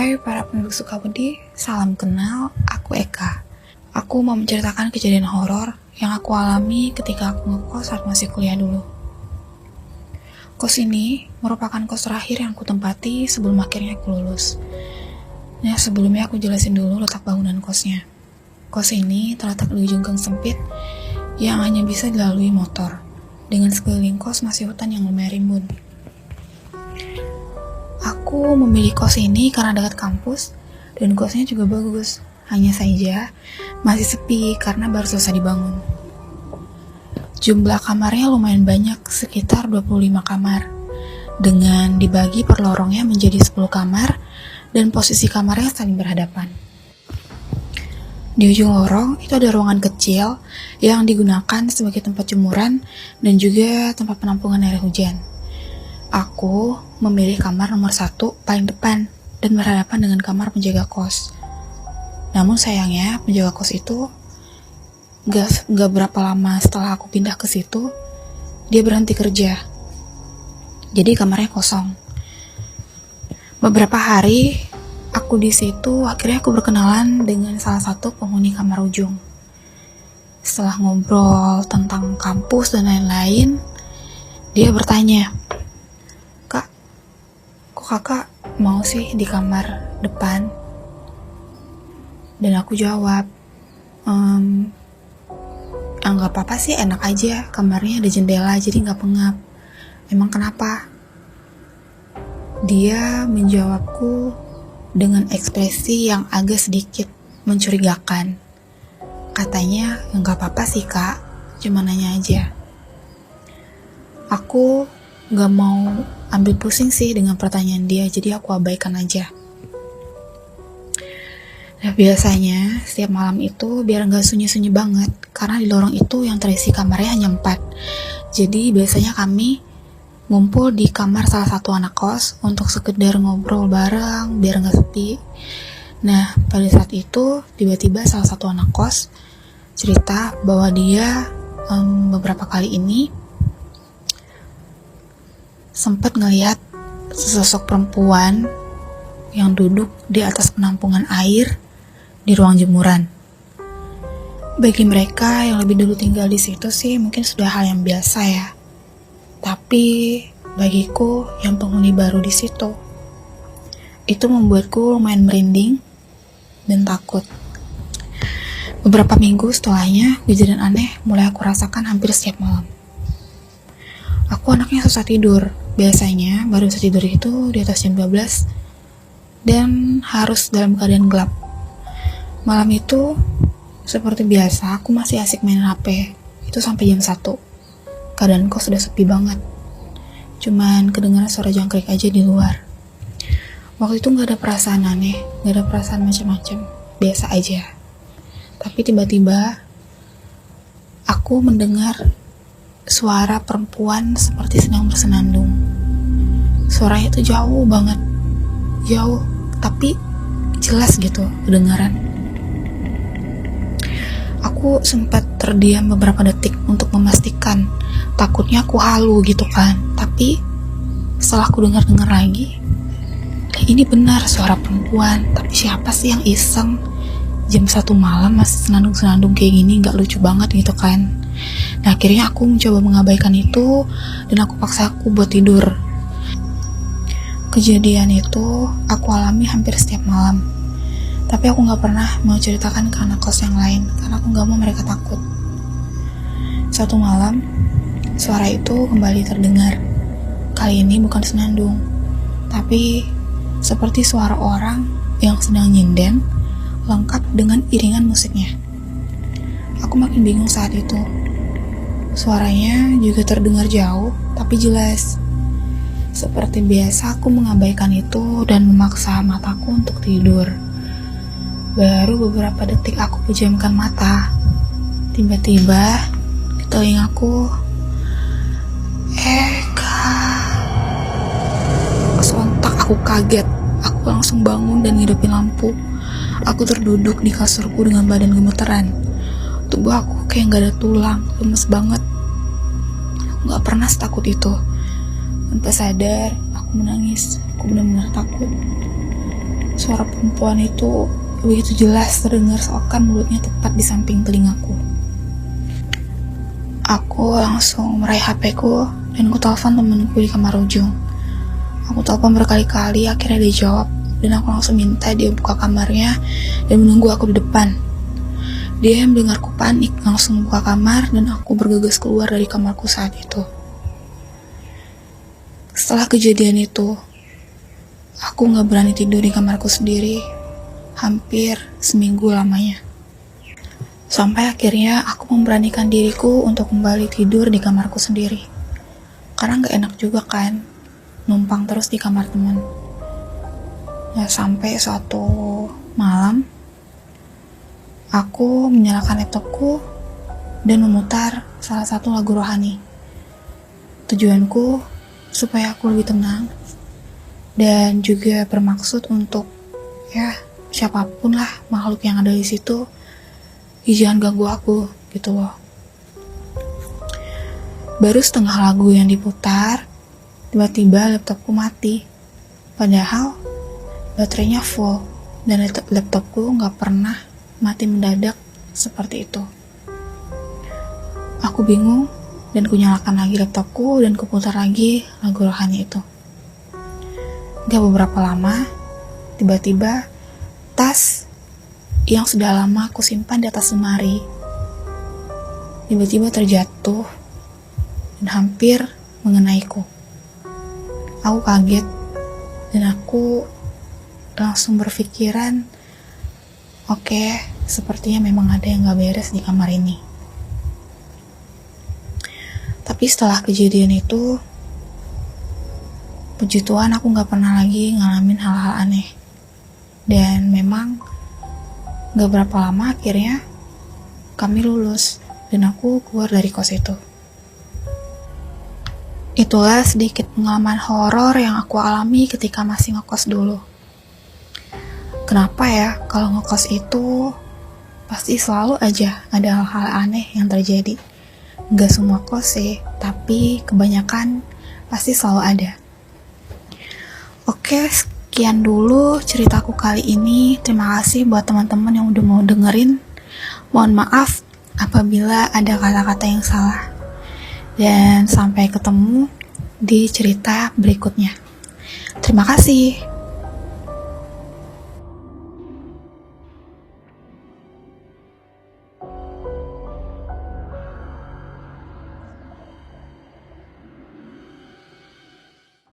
Hai para penduduk Sukabumi, salam kenal, aku Eka. Aku mau menceritakan kejadian horor yang aku alami ketika aku ngekos saat masih kuliah dulu. Kos ini merupakan kos terakhir yang aku tempati sebelum akhirnya aku lulus. Nah, sebelumnya aku jelasin dulu letak bangunan kosnya. Kos ini terletak di ujung gang sempit yang hanya bisa dilalui motor. Dengan sekeliling kos masih hutan yang lumayan rimbun. Aku memilih kos ini karena dekat kampus dan kosnya juga bagus. Hanya saja masih sepi karena baru selesai dibangun. Jumlah kamarnya lumayan banyak, sekitar 25 kamar. Dengan dibagi per lorongnya menjadi 10 kamar dan posisi kamarnya saling berhadapan. Di ujung lorong itu ada ruangan kecil yang digunakan sebagai tempat jemuran dan juga tempat penampungan air hujan. Aku memilih kamar nomor 1 paling depan dan berhadapan dengan kamar penjaga kos. Namun sayangnya penjaga kos itu gak berapa lama setelah aku pindah ke situ, dia berhenti kerja. Jadi kamarnya kosong. Beberapa hari aku di situ, akhirnya aku berkenalan dengan salah satu penghuni kamar ujung. Setelah ngobrol tentang kampus dan lain-lain, dia bertanya, kakak mau sih di kamar depan? Dan aku jawab, nggak apa-apa sih, enak aja, kamarnya ada jendela jadi nggak pengap. Emang kenapa? Dia menjawabku dengan ekspresi yang agak sedikit mencurigakan. Katanya, nggak apa-apa sih kak, cuma nanya aja. Aku nggak mau ambil pusing sih dengan pertanyaan dia, jadi aku abaikan aja. Nah, biasanya setiap malam itu biar nggak sunyi-sunyi banget, karena di lorong itu yang terisi kamarnya hanya 4. Jadi biasanya kami ngumpul di kamar salah satu anak kos untuk sekedar ngobrol bareng biar nggak sepi. Nah, pada saat itu tiba-tiba salah satu anak kos cerita bahwa dia beberapa kali ini sempat ngelihat sesosok perempuan yang duduk di atas penampungan air di ruang jemuran. Bagi mereka yang lebih dulu tinggal di situ sih mungkin sudah hal yang biasa ya. Tapi bagiku yang penghuni baru di situ, itu membuatku lumayan merinding dan takut. Beberapa minggu setelahnya, kejadian aneh mulai aku rasakan hampir setiap malam. Aku anaknya susah tidur. Biasanya baru bisa tidur itu di atas jam 12 dan harus dalam keadaan gelap. Malam itu seperti biasa aku masih asik main HP. Itu sampai jam 1. Keadaan kos sudah sepi banget. Cuman kedengaran suara jangkrik aja di luar. Waktu itu gak ada perasaan aneh, gak ada perasaan macam-macam. Biasa aja. Tapi tiba-tiba aku mendengar suara perempuan seperti sedang bersenandung. Suaranya itu jauh banget, jauh, tapi jelas gitu kedengaran. Aku sempat terdiam beberapa detik untuk memastikan, takutnya aku halu gitu kan. Tapi setelah aku dengar lagi, ini benar suara perempuan. Tapi siapa sih yang iseng jam 1 malam masih senandung-senandung kayak gini, gak lucu banget gitu kan. Nah, akhirnya aku mencoba mengabaikan itu dan aku paksa aku buat tidur. Kejadian itu aku alami hampir setiap malam. Tapi aku gak pernah mau ceritakan ke anak kos yang lain karena aku gak mau mereka takut. Suatu malam, suara itu kembali terdengar. Kali ini bukan senandung, tapi seperti suara orang yang sedang nyinden, lengkap dengan iringan musiknya. Aku makin bingung saat itu. Suaranya juga terdengar jauh, tapi jelas. Seperti biasa aku mengabaikan itu dan memaksa mataku untuk tidur. Baru beberapa detik aku pejamkan mata. Tiba-tiba di telingaku, Eka. Sontak aku kaget. Aku langsung bangun dan ngidupin lampu. Aku terduduk di kasurku dengan badan gemeteran. Tubuh aku kayak gak ada tulang, lemes banget. Aku gak pernah setakut itu. Tanpa sadar, aku menangis. Aku benar-benar takut. Suara perempuan itu begitu jelas terdengar seakan mulutnya tepat di samping telingaku. Aku langsung meraih HP-ku dan ku telepon temanku di kamar ujung. Aku telepon berkali-kali, akhirnya dia jawab, dan aku langsung minta dia buka kamarnya dan menunggu aku di depan. Dia yang mendengarku panik langsung buka kamar dan aku bergegas keluar dari kamarku saat itu. Setelah kejadian itu, aku gak berani tidur di kamarku sendiri hampir seminggu lamanya. Sampai akhirnya aku memberanikan diriku untuk kembali tidur di kamarku sendiri. Karena gak enak juga kan, numpang terus di kamar teman. Ya sampai suatu malam, aku menyalakan laptopku dan memutar salah satu lagu rohani. Tujuanku supaya aku lebih tenang dan juga bermaksud untuk siapapun lah makhluk yang ada di situ, jangan ganggu aku gitu loh. Baru setengah lagu yang diputar, tiba-tiba laptopku mati. Padahal baterainya full dan laptopku gak pernah mati mendadak seperti itu. Aku bingung dan kunyalakan lagi laptopku dan kuputar lagi lagu rohani itu. Gak beberapa lama, tiba-tiba tas yang sudah lama aku simpan di atas lemari tiba-tiba terjatuh dan hampir mengenaiku. Aku kaget dan aku langsung berpikiran, oke, sepertinya memang ada yang gak beres di kamar ini. Tapi setelah kejadian itu, puji Tuhan aku gak pernah lagi ngalamin hal-hal aneh. Dan memang gak berapa lama akhirnya kami lulus dan aku keluar dari kos itu. Itulah sedikit pengalaman horor yang aku alami ketika masih ngekos dulu. Kenapa ya kalau ngekos itu pasti selalu aja ada hal-hal aneh yang terjadi. Gak semua kos sih, tapi kebanyakan pasti selalu ada. Oke, sekian dulu ceritaku kali ini. Terima kasih buat teman-teman yang udah mau dengerin. Mohon maaf apabila ada kata-kata yang salah. Dan sampai ketemu di cerita berikutnya. Terima kasih.